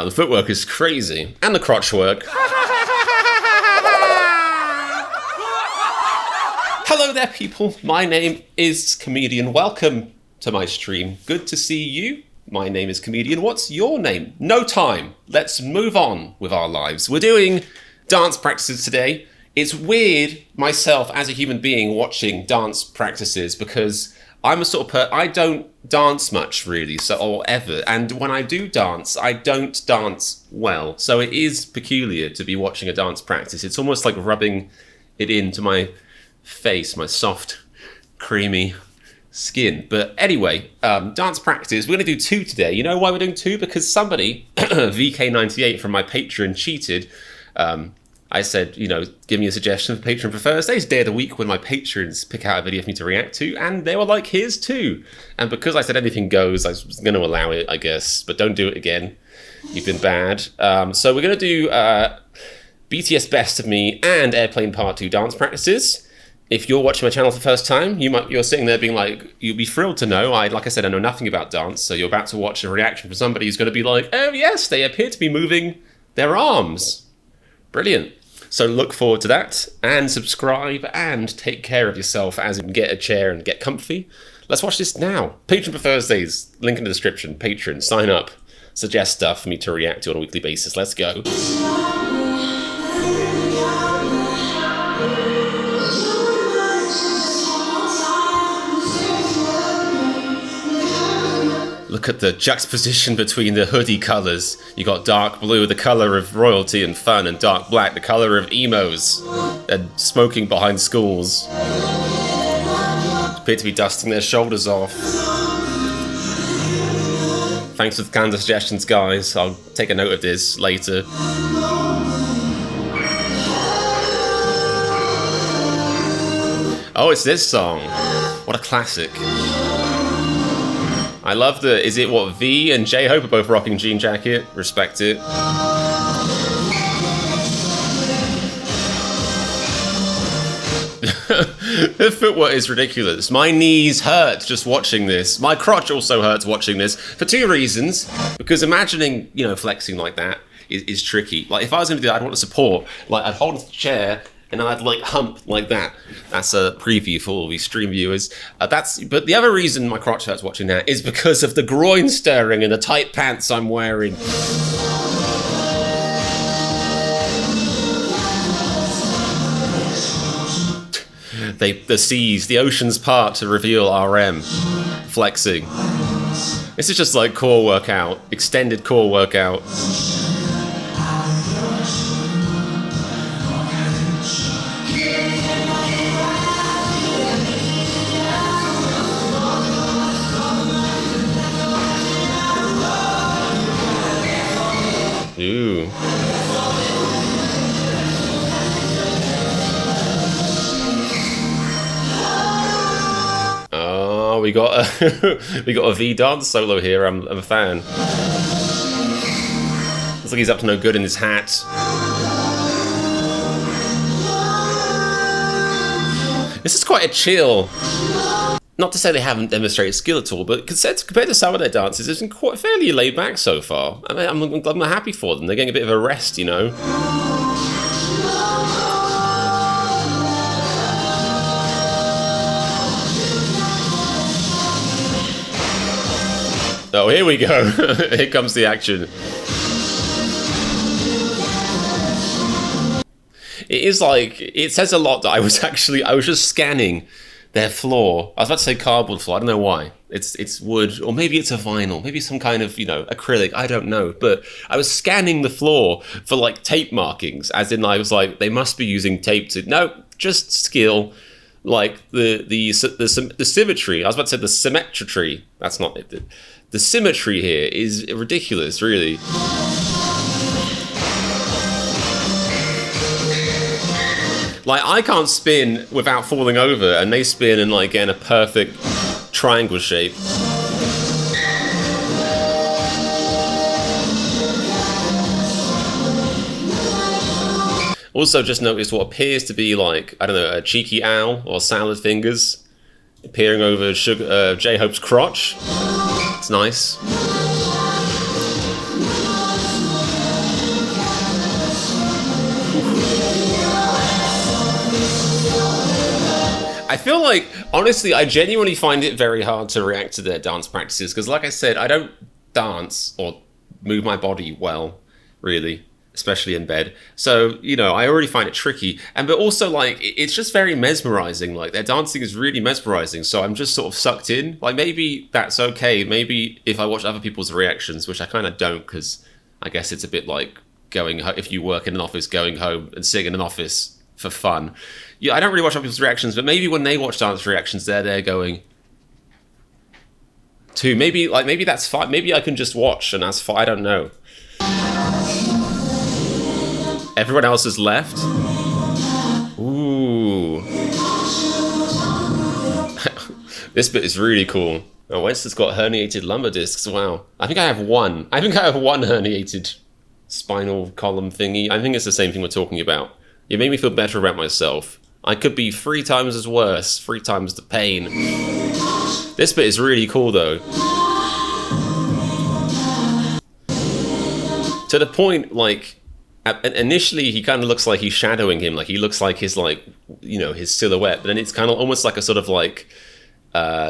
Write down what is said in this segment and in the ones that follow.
Wow, the footwork is crazy. And the crotch work. Hello there, people. My name is Comedian. Welcome to my stream. Good to see you. My name is Comedian. What's your name? No time. Let's move on with our lives. We're doing dance practices today. It's weird, myself, as a human being, watching dance practices because I'm a sort of I don't dance much, really, or ever. And when I do dance, I don't dance well. So it is peculiar to be watching a dance practice. It's almost like rubbing it into my face, my soft, creamy skin. But anyway, dance practice. We're going to do 2 today. You know why we're doing 2? Because somebody, VK98 from my Patreon, cheated. I said, give me a suggestion for Patreon for Thursdays, day of the week when my patrons pick out a video for me to react to, and they were like, here's 2. And because I said anything goes, I was going to allow it, I guess, but don't do it again. You've been bad. So we're going to do BTS Best of Me and Airplane Part 2 dance practices. If you're watching my channel for the first time, you're sitting there being like, you'll be thrilled to know, like I said, I know nothing about dance, so you're about to watch a reaction from somebody who's going to be like, oh yes, they appear to be moving their arms. Brilliant. So look forward to that, and subscribe, and take care of yourself as you get a chair and get comfy. Let's watch this now. Patreon for Thursdays, link in the description. Patreon, sign up, suggest stuff for me to react to on a weekly basis. Let's go. Look at the juxtaposition between the hoodie colours. You got dark blue, the colour of royalty and fun, and dark black, the colour of emos and smoking behind schools. Appear to be dusting their shoulders off. Thanks for the kind suggestions, guys. I'll take a note of this later. Oh, it's this song. What a classic. I love is it what, V and J-Hope are both rocking jean jacket? Respect it. The footwork is ridiculous. My knees hurt just watching this. My crotch also hurts watching this for 2 reasons. Because imagining, flexing like that is tricky. Like if I was going to do that, I'd want to support. Like I'd hold the chair and I'd like hump like that. That's a preview for all these stream viewers. But the other reason my crotch hurts watching that is because of the groin stirring and the tight pants I'm wearing. The oceans part to reveal RM. Flexing. This is just like core workout, extended core workout. Ooh. Oh, we got a V dance solo here. I'm a fan. Looks like he's up to no good in his hat. This is quite a chill. Not to say they haven't demonstrated skill at all, but compared to some of their dances, it's been quite fairly laid back so far. I mean, I'm happy for them. They're getting a bit of a rest, Oh, here we go. Here comes the action. It says a lot that I was just scanning their floor. I was about to say cardboard floor. I don't know why. It's wood, or maybe it's a vinyl, maybe some kind of, acrylic. I don't know. But I was scanning the floor for like tape markings, as in I was like, they must be using tape to. No, just skill. Like the symmetry. I was about to say the symmetry. That's not it. The symmetry here is ridiculous, really. Like, I can't spin without falling over, and they spin in, like, in a perfect triangle shape. Also, just noticed what appears to be, like, I don't know, a cheeky owl or salad fingers appearing over J-Hope's crotch. It's nice. I feel like, honestly, I genuinely find it very hard to react to their dance practices because, like I said, I don't dance or move my body well, really, especially in bed. So, you know, I already find it tricky. But also, like, it's just very mesmerizing. Like, their dancing is really mesmerizing. So I'm just sort of sucked in. Like, maybe that's okay. Maybe if I watch other people's reactions, which I kind of don't because I guess it's a bit like if you work in an office, going home and sitting in an office for fun. Yeah, I don't really watch other people's reactions, but maybe when they watch dance reactions, they're there going too. Maybe that's fine. Maybe I can just watch and that's fine. I don't know. Everyone else has left. Ooh. This bit is really cool. Oh, Winston's got herniated lumbar discs. Wow. I think I have one herniated spinal column thingy. I think it's the same thing we're talking about. It made me feel better about myself. I could be 3 times as worse, 3 times the pain. This bit is really cool though. To the point, like, initially he kind of looks like he's shadowing him, like he looks like his, like, you know, his silhouette, but then it's kind of almost like a sort of like,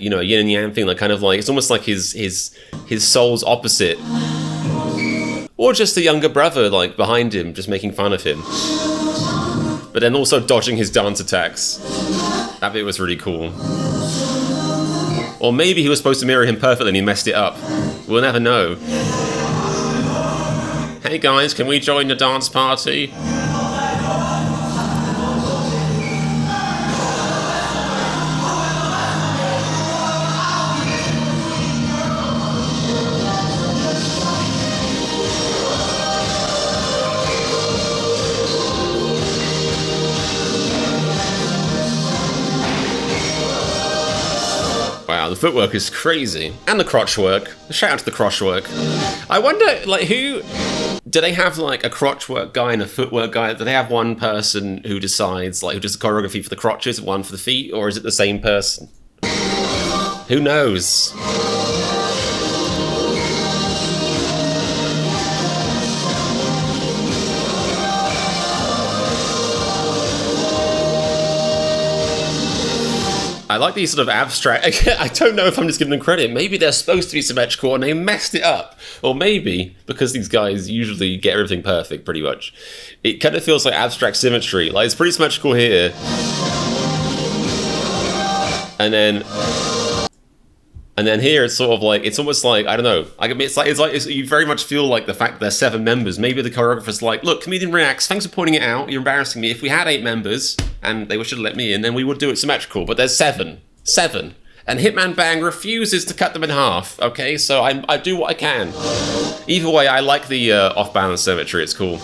you know, a yin and yang thing, like kind of like, it's almost like his soul's opposite. Or just a younger brother, like, behind him, just making fun of him. But then also dodging his dance attacks. That bit was really cool. Or maybe he was supposed to mirror him perfectly and he messed it up. We'll never know. Hey guys, can we join the dance party? Wow, the footwork is crazy. And the crotch work. Shout out to the crotch work. I wonder, like, who... Do they have, like, a crotch work guy and a footwork guy? Do they have one person who decides, like, who does the choreography for the crotches, one for the feet? Or is it the same person? Who knows? I like these sort of abstract... I don't know if I'm just giving them credit. Maybe they're supposed to be symmetrical and they messed it up. Or maybe, because these guys usually get everything perfect, pretty much, it kind of feels like abstract symmetry. Like, it's pretty symmetrical here. And then here it's sort of like, it's almost like, I don't know. I mean, it's like you very much feel like the fact that there's 7 members. Maybe the choreographer's like, look, comedian reacts, thanks for pointing it out, you're embarrassing me. If we had 8 members and they should have let me in, then we would do it symmetrical. But there's 7. And Hitman Bang refuses to cut them in half. Okay, so I do what I can. Either way, I like the off-balance symmetry. It's cool.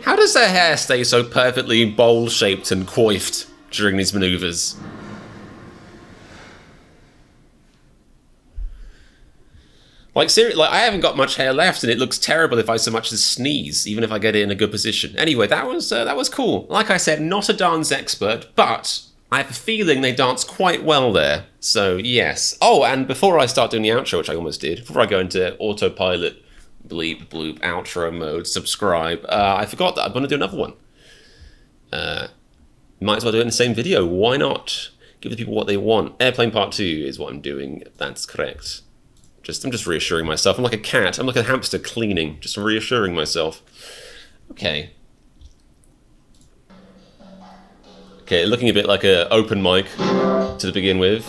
How does their hair stay so perfectly bowl-shaped and coiffed during these maneuvers? Like, seriously, like, I haven't got much hair left, and it looks terrible if I so much as sneeze, even if I get it in a good position. Anyway, that was cool. Like I said, not a dance expert, but I have a feeling they dance quite well there. So, yes. Oh, and before I start doing the outro, which I almost did, before I go into autopilot, bleep, bloop, outro mode, subscribe, I forgot that I'm going to do another one. Might as well do it in the same video. Why not? Give the people what they want. Airplane Part 2 is what I'm doing. That's correct. I'm just reassuring myself. I'm like a cat. I'm like a hamster cleaning. Just reassuring myself. Okay. Okay, looking a bit like an open mic to begin with.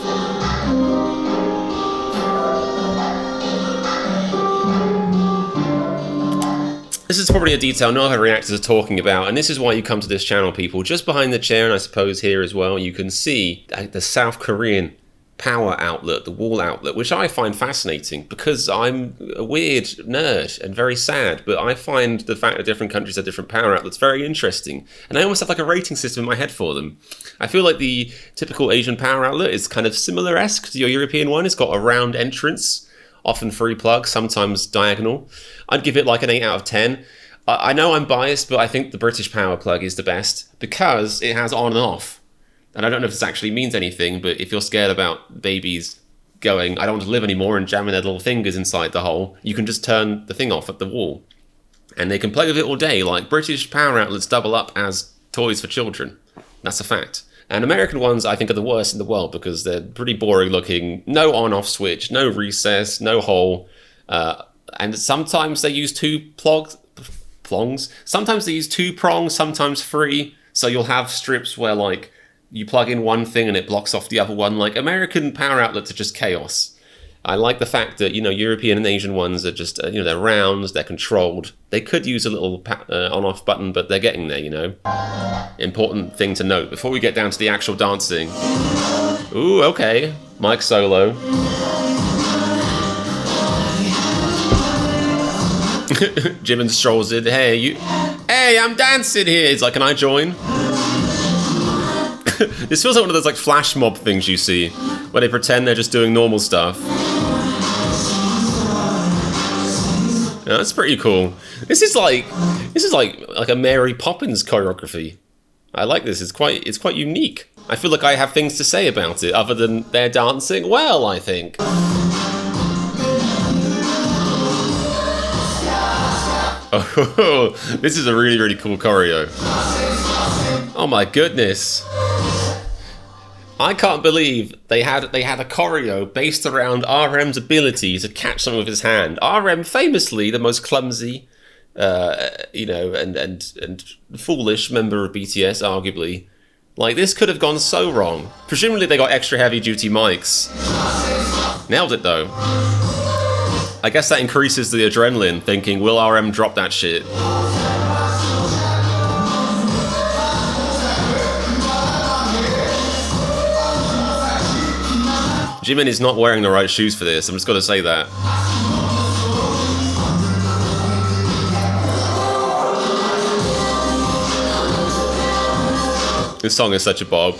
This is probably a detail no other reactors are talking about, and this is why you come to this channel, people. Just behind the chair, and I suppose here as well, you can see the South Korean power outlet, the wall outlet, which I find fascinating because I'm a weird nerd and very sad, but I find the fact that different countries have different power outlets very interesting, and I almost have like a rating system in my head for them. I feel like the typical Asian power outlet is kind of similar-esque to your European one. It's got a round entrance, often 3 plugs, sometimes diagonal. I'd give it like an 8 out of 10. I know I'm biased, but I think the British power plug is the best because it has on and off. And I don't know if this actually means anything, but if you're scared about babies going, I don't want to live anymore, and jamming their little fingers inside the hole, you can just turn the thing off at the wall. And they can play with it all day, like British power outlets double up as toys for children. That's a fact. And American ones, I think, are the worst in the world because they're pretty boring looking. No on-off switch, no recess, no hole. And sometimes they use prongs. Sometimes they use 2 prongs, sometimes 3. So you'll have strips where, like, you plug in one thing and it blocks off the other one. Like, American power outlets are just chaos. I like the fact that, European and Asian ones are just, they're round, they're controlled. They could use a little on-off button, but they're getting there, Important thing to note before we get down to the actual dancing. Ooh, okay. Mike solo. Jimin strolls in. Hey, I'm dancing here. He's like, can I join? This feels like one of those like flash mob things you see where they pretend they're just doing normal stuff. Yeah, that's pretty cool. This is like a Mary Poppins choreography. I like this. It's quite unique. I feel like I have things to say about it other than they're dancing well, I think. Oh, this is a really, really cool choreo. Oh my goodness. I can't believe they had a choreo based around RM's ability to catch something with his hand. RM, famously the most clumsy, and foolish member of BTS, arguably. Like, this could have gone so wrong. Presumably they got extra heavy-duty mics. Nailed it, though. I guess that increases the adrenaline, thinking, will RM drop that shit? Jimin is not wearing the right shoes for this, I'm just gonna say that. This song is such a bob.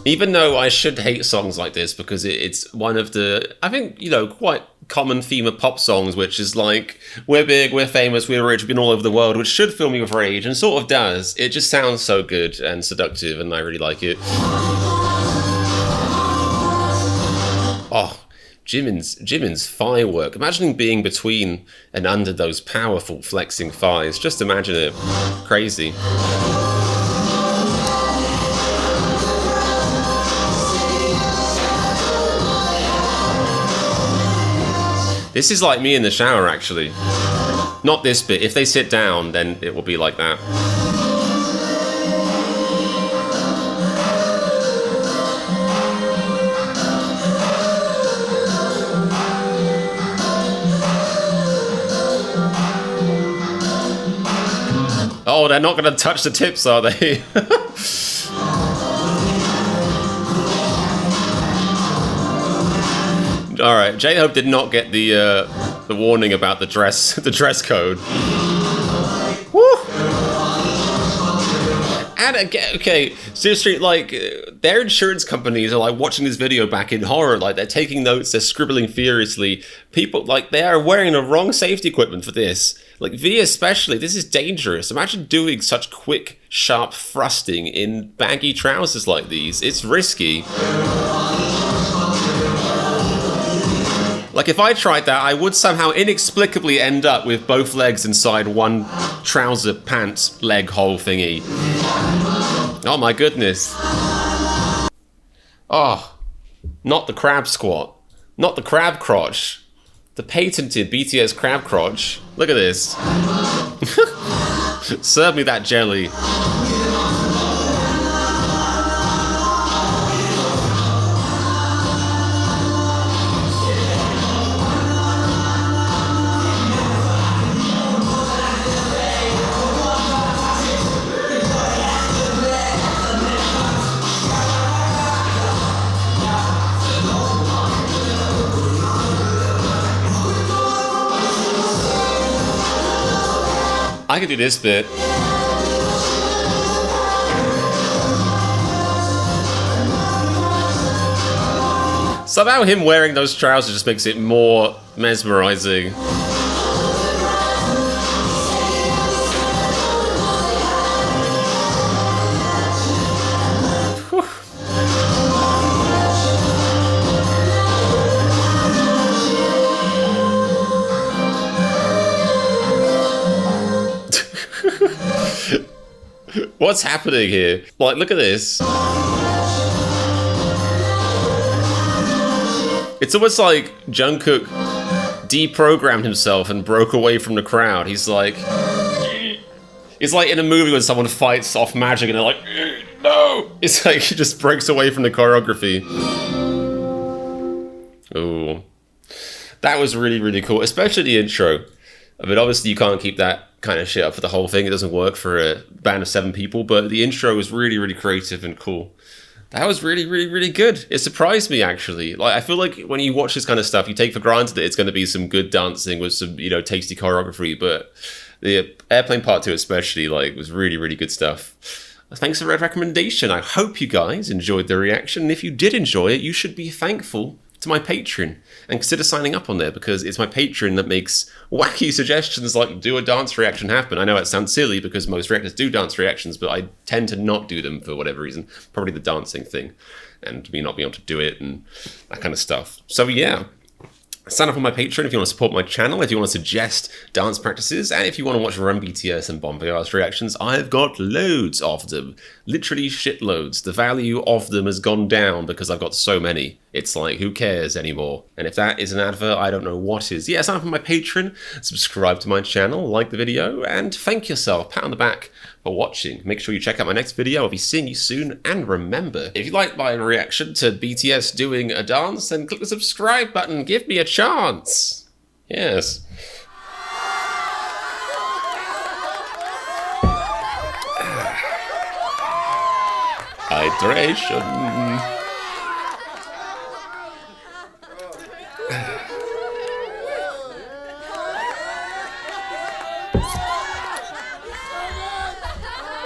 Even though I should hate songs like this because it's one of the, I think, quite common theme of pop songs, which is like, we're big, we're famous, we're rich, we've been all over the world, which should fill me with rage, and sort of does. It just sounds so good and seductive, and I really like it. Oh, Jimin's firework. Imagining being between and under those powerful flexing thighs. Just imagine it. Crazy. This is like me in the shower, actually. Not this bit. If they sit down, then it will be like that. Oh, they're not going to touch the tips, are they? All right, J-Hope did not get the warning about the dress code. Woo! And again, okay, seriously, like, their insurance companies are like watching this video back in horror, like they're taking notes, they're scribbling furiously. People, like, they are wearing the wrong safety equipment for this. Like, V especially, this is dangerous. Imagine doing such quick, sharp thrusting in baggy trousers like these. It's risky. Like, if I tried that, I would somehow inexplicably end up with both legs inside one trouser pants leg hole thingy. Oh my goodness. Oh, not the crab squat. Not the crab crotch. The patented BTS crab crotch. Look at this. Serve me that jelly. I can do this bit. Somehow him wearing those trousers just makes it more mesmerizing. What's happening here? Like, look at this. It's almost like Jungkook deprogrammed himself and broke away from the crowd. He's like in a movie when someone fights off magic and they're like, no! It's like he just breaks away from the choreography. Ooh. That was really, really cool, especially the intro. I mean, obviously you can't keep that kind of shit up for the whole thing. It doesn't work for a band of 7 people, but the intro was really, really creative and cool. That was really, really, really good. It surprised me, actually. Like, I feel like when you watch this kind of stuff, you take for granted that it's going to be some good dancing with some, you know, tasty choreography, but the Airplane Part 2 especially, like, was really, really good stuff. Thanks for the recommendation. I hope you guys enjoyed the reaction, and if you did enjoy it, you should be thankful to my Patreon and consider signing up on there, because it's my Patreon that makes wacky suggestions like do a dance reaction happen. I know it sounds silly because most reactors do dance reactions, but I tend to not do them for whatever reason. Probably the dancing thing and me not being able to do it and that kind of stuff. So yeah, sign up on my Patreon if you want to support my channel, if you want to suggest dance practices, and if you want to watch Run BTS and Bon Voyage reactions. I've got loads of them. Literally shitloads. The value of them has gone down because I've got so many. It's like, who cares anymore? And if that is an advert, I don't know what is. Yeah, sign up on my Patreon, subscribe to my channel, like the video, and thank yourself. Pat on the back for watching. Make sure you check out my next video. I'll be seeing you soon. And remember, if you like my reaction to BTS doing a dance, then click the subscribe button. Give me a chance. Yes. Hydration.